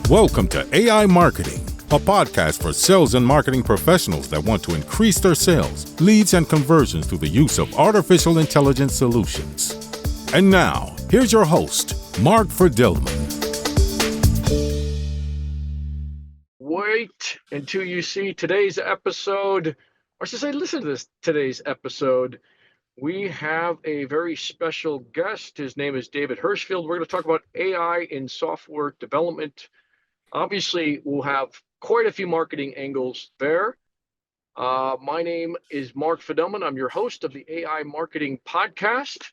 Welcome to AI Marketing, a podcast for sales and marketing professionals that want to increase their sales, leads, and conversions through the use of artificial intelligence solutions. And now, here's your host, Mark Fidelman. Wait until you see today's episode, or should I say, listen to today's episode. We have a very special guest. His name is David Hirschfeld. We're going to talk about AI in software development. Obviously, we'll have quite a few marketing angles there. My name is Mark Fidelman. I'm your host of the AI Marketing Podcast.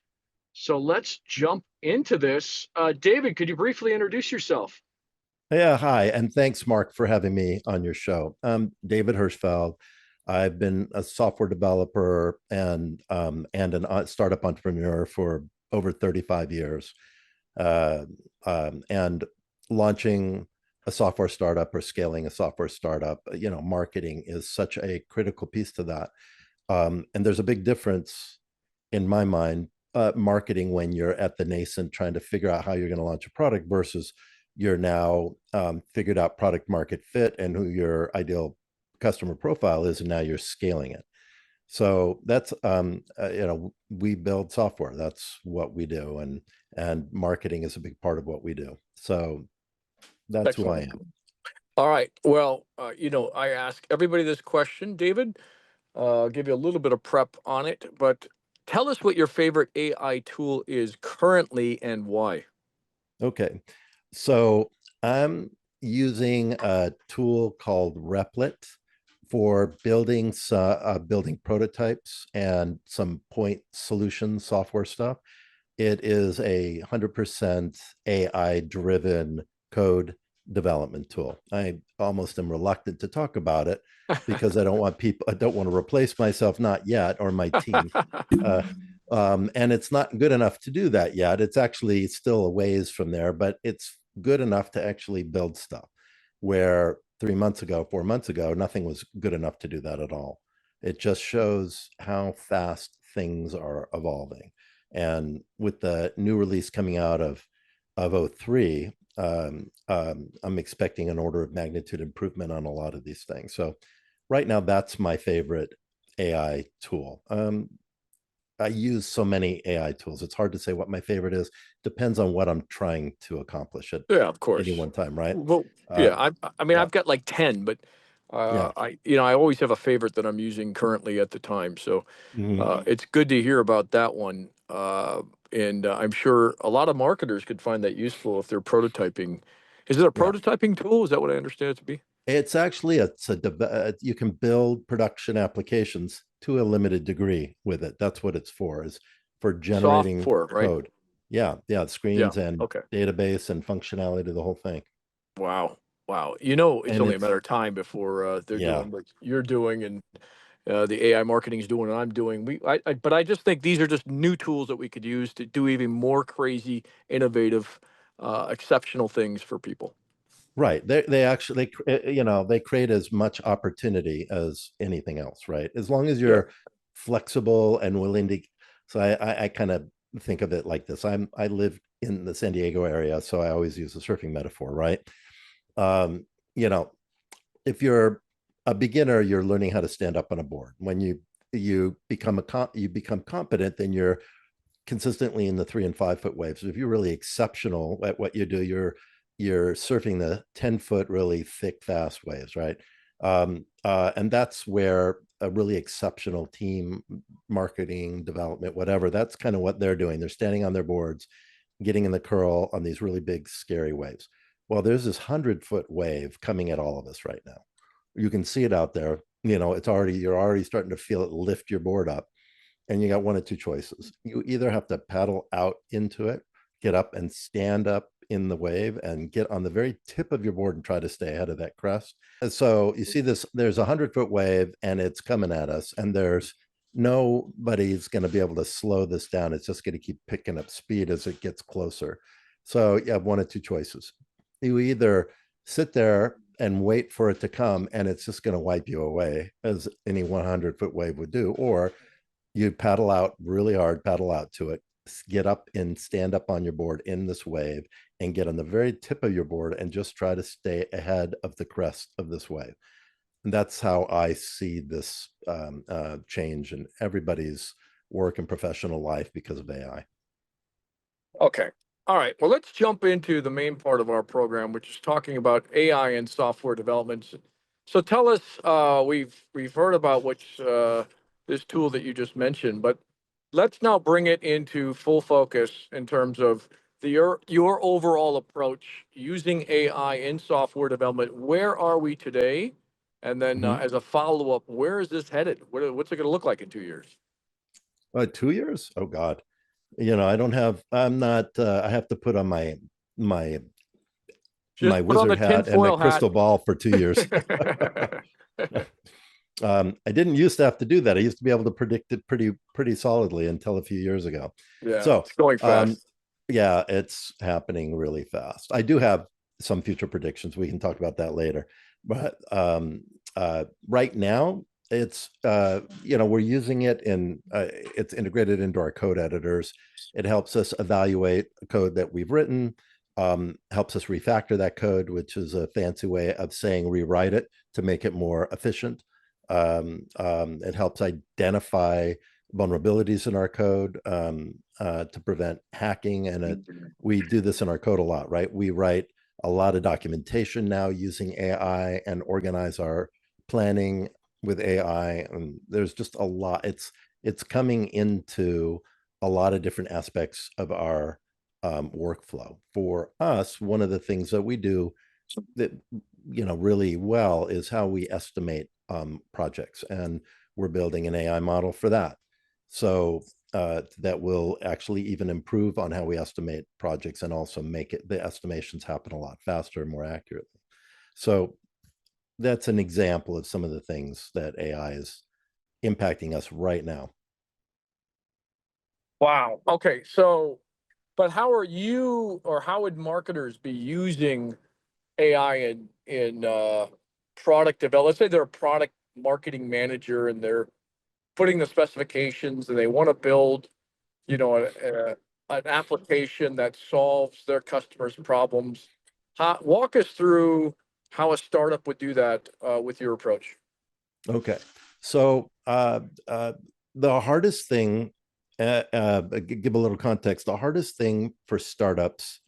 So let's jump into this. David, could you briefly introduce yourself? Yeah, hi, and thanks, Mark, for having me on your show. I'm David Hirschfeld. I've been a software developer and a startup entrepreneur for over 35 years, and launching a software startup or scaling a software startup. Marketing is such a critical piece to that, and there's a big difference in my mind, marketing when you're at the nascent trying to figure out how you're going to launch a product versus you're now figured out product market fit and who your ideal customer profile is, and now you're scaling it. So that's we build software. That's what we do, and marketing is a big part of what we do. So that's Excellent. who I am. All right. Well, I ask everybody this question, David. I'll give you a little bit of prep on it, but tell us what your favorite AI tool is currently and why. Okay. So I'm using a tool called Replit for building prototypes and some point solution software stuff. It is 100% AI driven code development tool. I almost am reluctant to talk about it because I don't want to replace myself, not yet, or my team. And it's not good enough to do that yet. It's actually still a ways from there, but it's good enough to actually build stuff where 4 months ago, nothing was good enough to do that at all. It just shows how fast things are evolving. And with the new release coming out of 03, I'm expecting an order of magnitude improvement on a lot of these things. So right now, that's my favorite AI tool. I use so many AI tools. It's hard to say what my favorite is. Depends on what I'm trying to accomplish at of course. any one time, right? Well, I've got like 10, but I always have a favorite that I'm using currently at the time. So it's good to hear about that one. And I'm sure a lot of marketers could find that useful if they're prototyping. Is it a prototyping tool? Is that what I understand it to be? It's actually you can build production applications to a limited degree with it. That's what it's for, is for generating software, code. Right? Yeah, screens and database and functionality, the whole thing. Wow. It's only a matter of time before they're doing what you're doing and the AI marketing is doing what I'm doing. But I just think these are just new tools that we could use to do even more crazy, innovative, exceptional things for people. Right. They actually, they create as much opportunity as anything else, right? As long as you're flexible and willing to. So I kind of think of it like this. I live in the San Diego area, so I always use a surfing metaphor, right? If you're a beginner, you're learning how to stand up on a board. When you become competent, then you're consistently in the 3 and 5 foot waves. If you're really exceptional at what you do, you're surfing the 10-foot really thick, fast waves, right? And that's where a really exceptional team, marketing, development, whatever, that's kind of what they're doing. They're standing on their boards, getting in the curl on these really big, scary waves. Well, there's this 100-foot wave coming at all of us right now. You can see it out there. You're already starting to feel it lift your board up. And you got one of two choices. You either have to paddle out into it, get up and stand up in the wave and get on the very tip of your board and try to stay ahead of that crest. And so you see this, there's a 100-foot wave and it's coming at us, and there's nobody's going to be able to slow this down. It's just going to keep picking up speed as it gets closer. So you have one of two choices. You either sit there and wait for it to come and it's just going to wipe you away, as any 100-foot wave would do, or you paddle out really hard, paddle out to it, get up and stand up on your board in this wave and get on the very tip of your board and just try to stay ahead of the crest of this wave. And that's how I see this change in everybody's work and professional life because of AI. Okay. All right. Well, let's jump into the main part of our program, which is talking about AI and software development. So tell us, we've heard about which this tool that you just mentioned, but let's now bring it into full focus in terms of your overall approach using AI in software development. Where are we today? And then as a follow up, where is this headed? What's it going to look like in 2 years? 2 years? Oh God. I'm not, I have to put on my Just put on the wizard hat and my tinfoil hat. crystal ball for 2 years. I didn't used to have to do that. I used to be able to predict it pretty solidly until a few years ago. Yeah, So it's going fast. yeah, it's happening really fast. I do have some future predictions. We can talk about that later. But right now, it's we're using it in it's integrated into our code editors. It helps us evaluate code that we've written, helps us refactor that code, which is a fancy way of saying rewrite it to make it more efficient. It helps identify vulnerabilities in our code to prevent hacking. And we do this in our code a lot, right? We write a lot of documentation now using AI and organize our planning with AI. And there's just a lot. It's coming into a lot of different aspects of our workflow. For us, one of the things that we do that really well is how we estimate projects, and we're building an AI model for that. So that will actually even improve on how we estimate projects and also make the estimations happen a lot faster and more accurately. So that's an example of some of the things that AI is impacting us right now. Wow. Okay. So, but how are you, or how would marketers be using AI in product development? Let's say they're a product marketing manager and they're putting the specifications and they want to build, an application that solves their customers' problems. Walk us through how a startup would do that with your approach. Okay. So the hardest thing, give a little context, the hardest thing for startups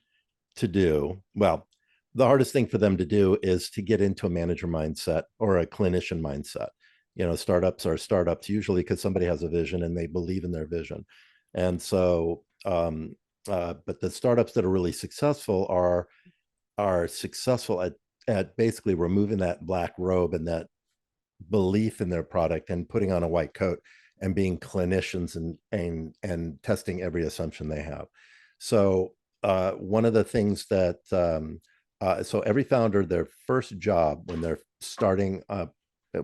to do, well, the hardest thing for them to do is to get into a manager mindset or a clinician mindset. Startups are startups usually because somebody has a vision and they believe in their vision. And so, but the startups that are really successful are successful at basically removing that black robe and that belief in their product and putting on a white coat and being clinicians and testing every assumption they have. So one of the things that so every founder, their first job when they're starting up,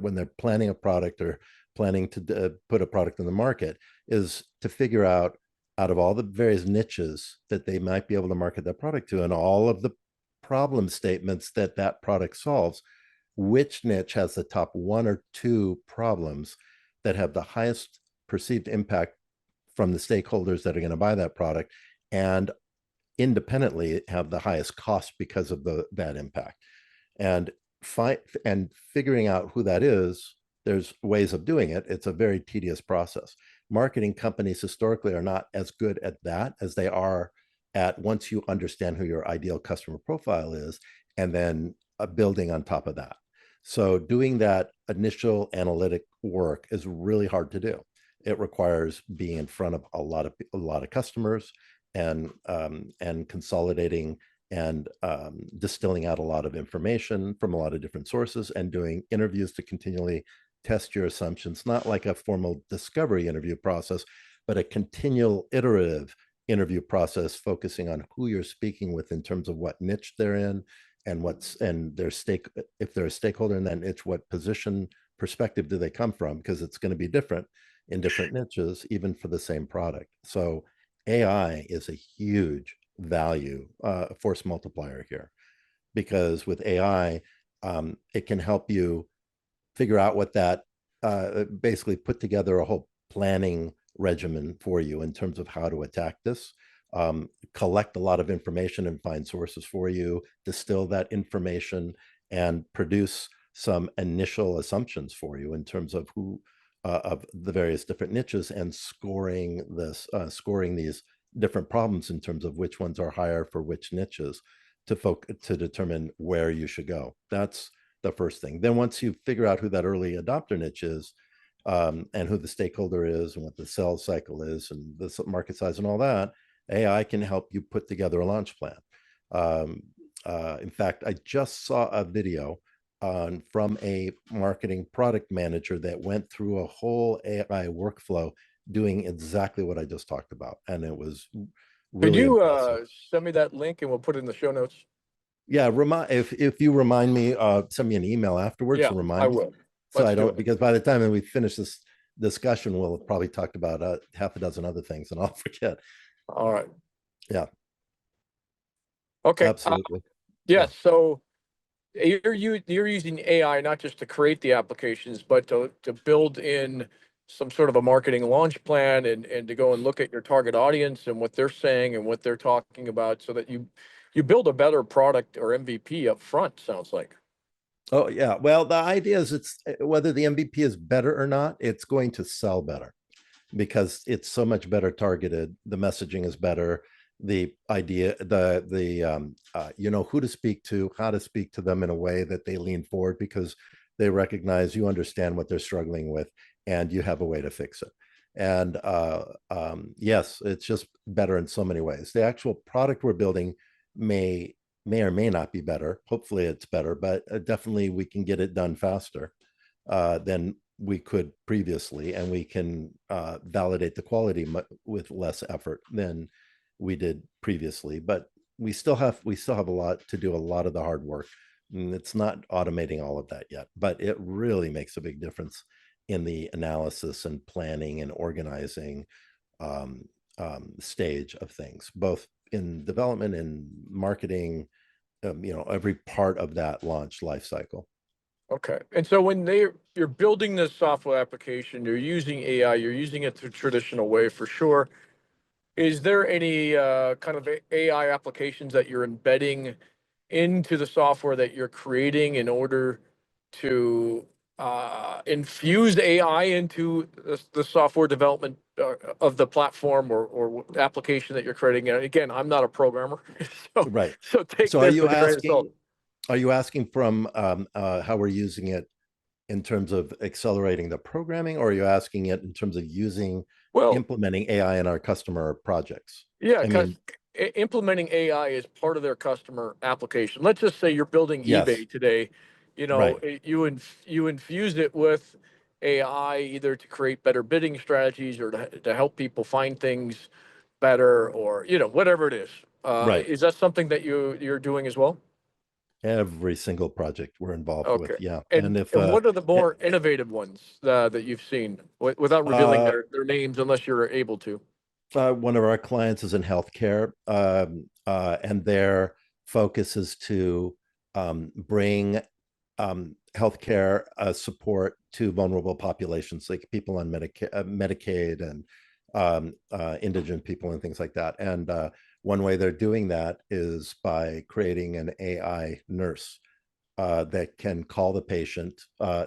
when they're planning a product or planning to put a product in the market, is to figure out of all the various niches that they might be able to market that product to and all of the problem statements that that product solves, which niche has the top one or two problems that have the highest perceived impact from the stakeholders that are going to buy that product, and independently have the highest cost because of that impact. And figuring out who that is, there's ways of doing it. It's a very tedious process. Marketing companies historically are not as good at that as they are at, once you understand who your ideal customer profile is, and then building on top of that. So doing that initial analytic work is really hard to do. It requires being in front of a lot of customers and consolidating and distilling out a lot of information from a lot of different sources and doing interviews to continually test your assumptions, not like a formal discovery interview process, but a continual iterative interview process focusing on who you're speaking with in terms of what niche they're in and if they're a stakeholder in that niche, what perspective do they come from? Because it's going to be different in different niches, even for the same product. So AI is a huge value force multiplier here, because with AI, it can help you figure out what that basically put together a whole planning regimen for you in terms of how to attack this. Collect a lot of information and find sources for you, distill that information, and produce some initial assumptions for you in terms of who of the various different niches, and scoring these different problems in terms of which ones are higher for which niches to determine where you should go. That's the first thing. Then once you figure out who that early adopter niche is, and who the stakeholder is and what the sales cycle is and the market size and all that, AI can help you put together a launch plan. In fact, I just saw a video from a marketing product manager that went through a whole AI workflow doing exactly what I just talked about. And it was really Could you impressive. send me that link and we'll put it in the show notes? Yeah, if you remind me, send me an email afterwards Yeah, and I remind me, will. so I Let's do don't, it. because by the time that we finish this discussion, we'll have probably talked about half a dozen other things and I'll forget. All right. Yeah, Okay. absolutely. Yes. Yeah. So you're using AI not just to create the applications, but to build in some sort of a marketing launch plan, and to go and look at your target audience and what they're saying and what they're talking about, so that you build a better product or MVP up front, sounds like. Oh yeah. Well, the idea is it's whether the MVP is better or not, it's going to sell better because it's so much better targeted. The messaging is better. The idea, you know who to speak to, how to speak to them in a way that they lean forward because they recognize you understand what they're struggling with and you have a way to fix it. And yes, it's just better in so many ways. The actual product we're building may or may not be better. Hopefully, it's better, but definitely we can get it done faster than we could previously, and we can validate the quality with less effort than we did previously. But we still have a lot to do, a lot of the hard work. And it's not automating all of that yet, but it really makes a big difference in the analysis and planning and organizing um, stage of things, both in development and marketing. Every part of that launch life cycle. Okay. And so when you're building this software application, you're using AI, you're using it the traditional way for sure. Is there any kind of AI applications that you're embedding into the software that you're creating in order to infuse AI into the software development of the platform or application that you're creating? And again, I'm not a programmer, so Right. take So this with a grain of salt. are you asking from how we're using it in terms of accelerating the programming, or are you asking it in terms of Well, implementing AI in our customer projects? yeah, I because mean, implementing AI is part of their customer application. Let's just say you're building yes, eBay today. right, You infuse it with AI either to create better bidding strategies or to help people find things better, or whatever it is. right. Is that something that you're doing as well? Every single project we're involved with, Okay. yeah. And And if and what are the more innovative ones that you've seen, without revealing uh, their names unless you're able to? one of our clients is in healthcare, and their focus is to bring healthcare support to vulnerable populations, like people on Medicaid and indigent people and things like that. And one way they're doing that is by creating an AI nurse that can call the patient.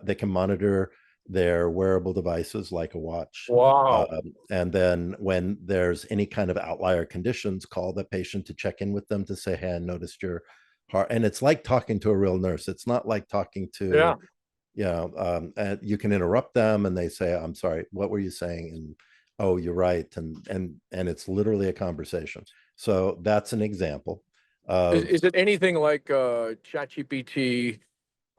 They can monitor their wearable devices like a watch. Wow. And then when there's any kind of outlier conditions, call the patient to check in with them to say, hey, I noticed your heart. And it's like talking to a real nurse. It's not like talking Yeah. to, and you can interrupt them and they say, I'm sorry, what were you saying? And, oh, you're right. And it's literally a conversation. So that's an example of, Is it anything like ChatGPT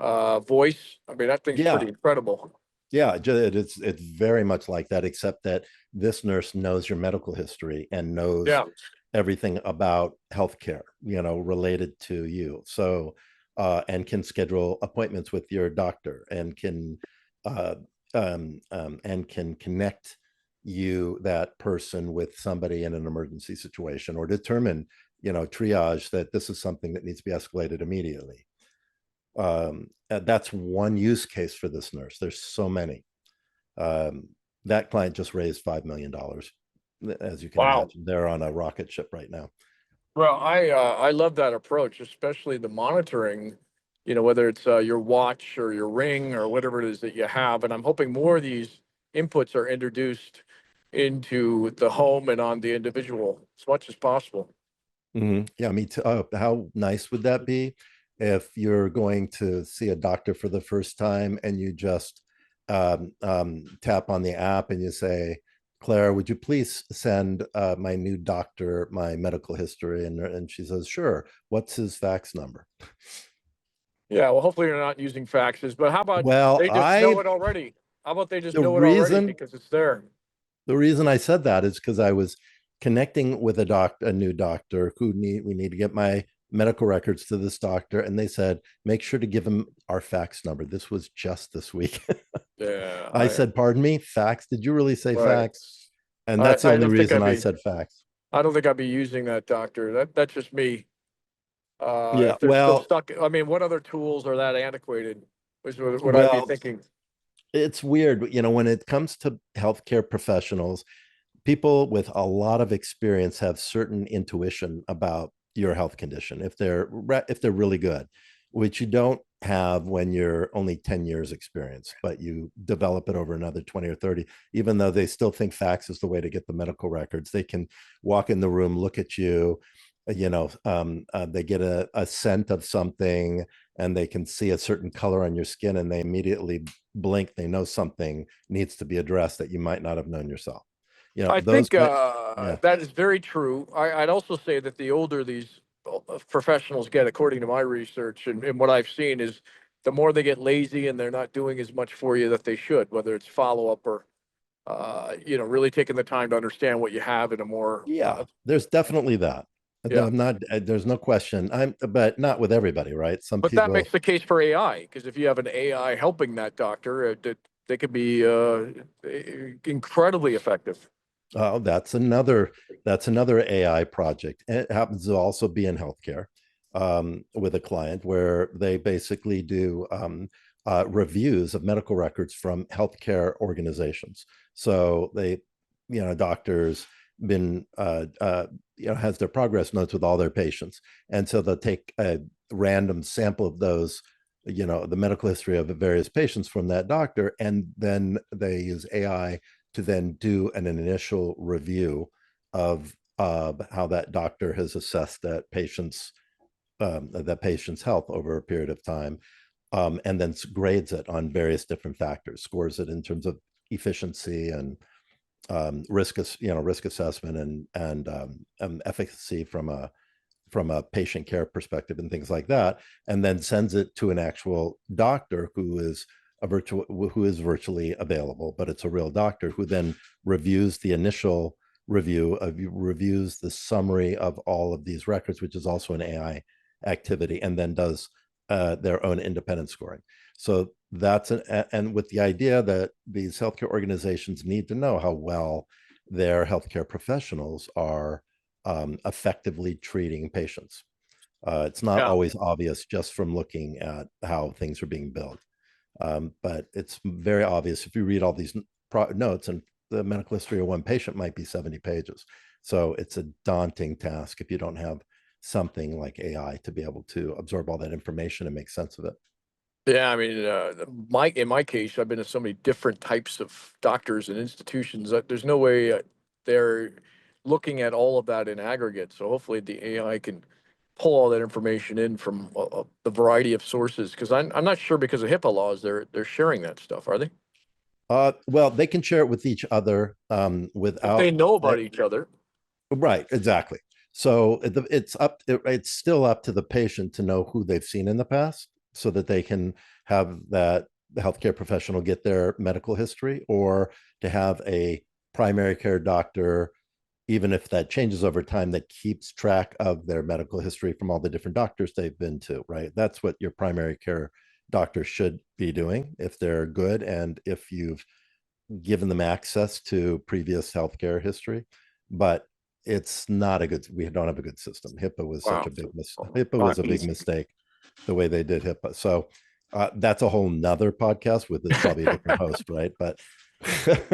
voice? I mean, that thing's yeah, pretty incredible. yeah, it's very much like that, except that this nurse knows your medical history and knows Yeah. everything about healthcare, related to you. So, and can schedule appointments with your doctor uh, and can connect that person with somebody in an emergency situation, or determine, triage that this is something that needs to be escalated immediately. That's one use case for this nurse. There's so many. That client just raised $5 million. As you can Wow. imagine, they're on a rocket ship right now. Well, I love that approach, especially the monitoring, whether it's your watch or your ring or whatever it is that you have. And I'm hoping more of these inputs are introduced into the home and on the individual as much as possible. Yeah, me too. Oh, how nice would that be if you're going to see a doctor for the first time and you just tap on the app and you say, Claire, would you please send my new doctor my medical history? And she says, sure. What's his fax number? Yeah, well, hopefully you're not using faxes, but how about Well, they just know it already? How about they just the know it already reason because it's there? the reason I said that is because I was connecting with a new doctor we need to get my medical records to this doctor, and they said, make sure to give him our fax number. This was just this week. Yeah, I said, pardon me, fax? Did you really say right. fax? And that's the I only don't think reason I'd I be. said fax. I don't think I'd be using that doctor. That's just me. Yeah, If they're still well, stuck, I mean, what other tools are that antiquated? Which would I be well, thinking? it's weird, when it comes to healthcare professionals, people with a lot of experience have certain intuition about your health condition if they're really good, which you don't have when you're only 10 years experience, but you develop it over another 20 or 30. Even though they still think fax is the way to get the medical records, they can walk in the room, look at you, they get a scent of something, and they can see a certain color on your skin, and they immediately blink. They know something needs to be addressed that you might not have known yourself. I Those, think yeah, that is very true. I'd also say that the older these professionals get, according to my research and what I've seen, is the more they get lazy and they're not doing as much for you that they should, whether it's follow up or really taking the time to understand what you have in a more yeah, there's definitely that. yeah. I'm not, there's no question. But not with everybody, right? Some But that people, makes the case for AI, because if you have an AI helping that doctor, they could be incredibly effective. oh, that's another AI project. It happens to also be in healthcare, with a client where they basically do reviews of medical records from healthcare organizations. So doctors been has their progress notes with all their patients, and so they'll take a random sample of those, the medical history of the various patients from that doctor, and then they use AI to then do an initial review of how that doctor has assessed that patient's health over a period of time, and then grades it on various different factors, scores it in terms of efficiency and risk assessment and efficacy from a patient care perspective and things like that, and then sends it to an actual doctor who is virtually available, but it's a real doctor who then reviews the initial reviews the summary of all of these records, which is also an AI activity, and then does their own independent scoring. So and with the idea that these healthcare organizations need to know how well their healthcare professionals are effectively treating patients. It's not Yeah. always obvious just from looking at how things are being billed. But it's very obvious if you read all these notes, and the medical history of one patient might be 70 pages. So it's a daunting task if you don't have something like AI to be able to absorb all that information and make sense of it. Yeah, I mean, in my case, I've been to so many different types of doctors and institutions that there's no way they're looking at all of that in aggregate. So hopefully the AI can pull all that information in from the variety of sources. Because I'm not sure, because of HIPAA laws, they're sharing that stuff, are they? Well, they can share it with each other, If they without know about each other. right, exactly. So it's still up to the patient to know who they've seen in the past, so that they can have that the healthcare professional get their medical history, or to have a primary care doctor, even if that changes over time, that keeps track of their medical history from all the different doctors they've been to, right? That's what your primary care doctor should be doing if they're good, and if you've given them access to previous healthcare history. But it's not a good, we don't have a good system. HIPAA was such Wow. a big HIPAA was a big mistake, the way they did HIPAA. So that's a whole nother podcast with probably a different host, right? But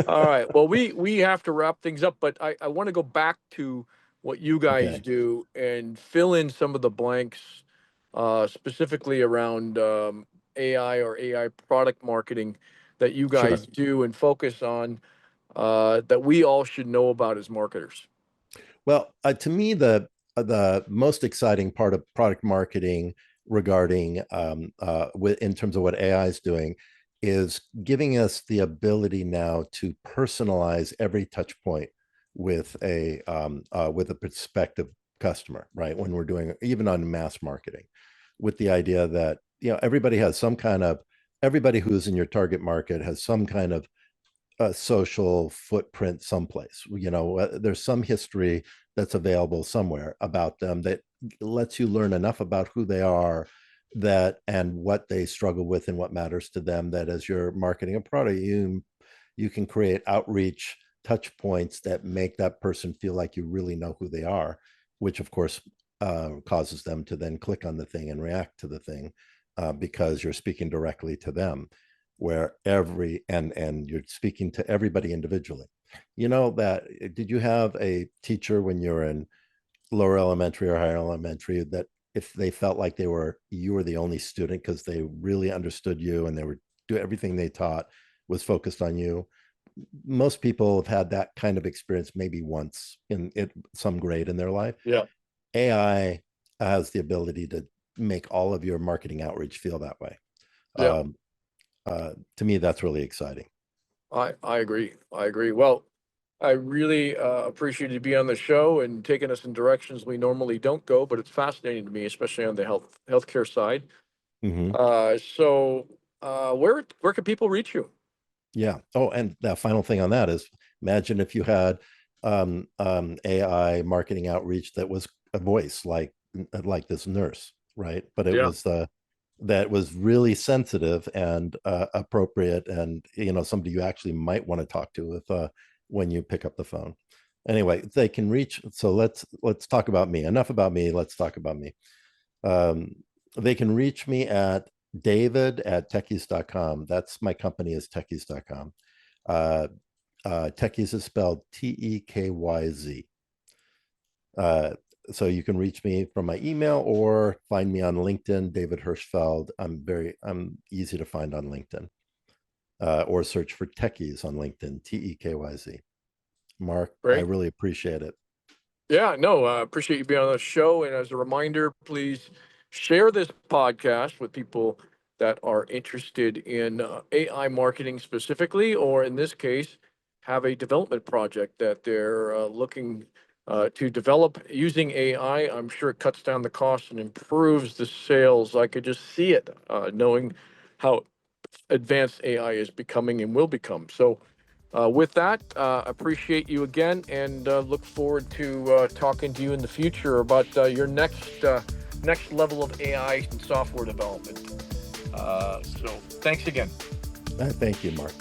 All right. Well, we have to wrap things up, but I want to go back to what you guys Okay, do and fill in some of the blanks, specifically around AI or AI product marketing that you sure. guys do and focus on, that we all should know about as marketers. Well, to me, the most exciting part of product marketing regarding in terms of what AI is doing is giving us the ability now to personalize every touch point with a prospective customer, right? When we're doing even on mass marketing, with the idea that everybody who's in your target market has some kind of a social footprint someplace. There's some history that's available somewhere about them that lets you learn enough about who they are, that and what they struggle with and what matters to them, that as you're marketing a product, you can create outreach touch points that make that person feel like you really know who they are, which of course causes them to then click on the thing and react to the thing, because you're speaking directly to them, where and you're speaking to everybody individually. That did you have a teacher when you were in lower elementary or higher elementary that if they felt like you were the only student because they really understood you and they were do everything they taught was focused on you? Most people have had that kind of experience maybe once in some grade in their life. Yeah. AI has the ability to make all of your marketing outreach feel that way. Yeah. um, to me, that's really exciting. I agree. I agree. Well, I really appreciate you being on the show and taking us in directions we normally don't go, but it's fascinating to me, especially on the healthcare side. Hmm. Where can people reach you? Yeah. Oh, and the final thing on that is, imagine if you had AI marketing outreach that was a voice like this nurse, right? But it Yeah. was that was really sensitive and appropriate, and somebody you actually might want to talk to if when you pick up the phone. Anyway, they can reach. So let's talk about me. Enough about me. Let's talk about me. Um, they can reach me at david@tekyz.com. That's my company is tekyz.com. Uh, Tekyz is spelled Tekyz. So you can reach me from my email or find me on LinkedIn, David Hirschfeld. I'm easy to find on LinkedIn, or search for Tekyz on LinkedIn, Tekyz. Mark, I Great. really appreciate it. Yeah, no, appreciate you being on the show. And as a reminder, please share this podcast with people that are interested in AI marketing specifically, or in this case, have a development project that they're looking to develop using AI. I'm sure it cuts down the cost and improves the sales. I could just see it, knowing how advanced AI is becoming and will become. So, with that, appreciate you again, and look forward to talking to you in the future about your next level of AI and software development. So thanks again. Thank you, Mark.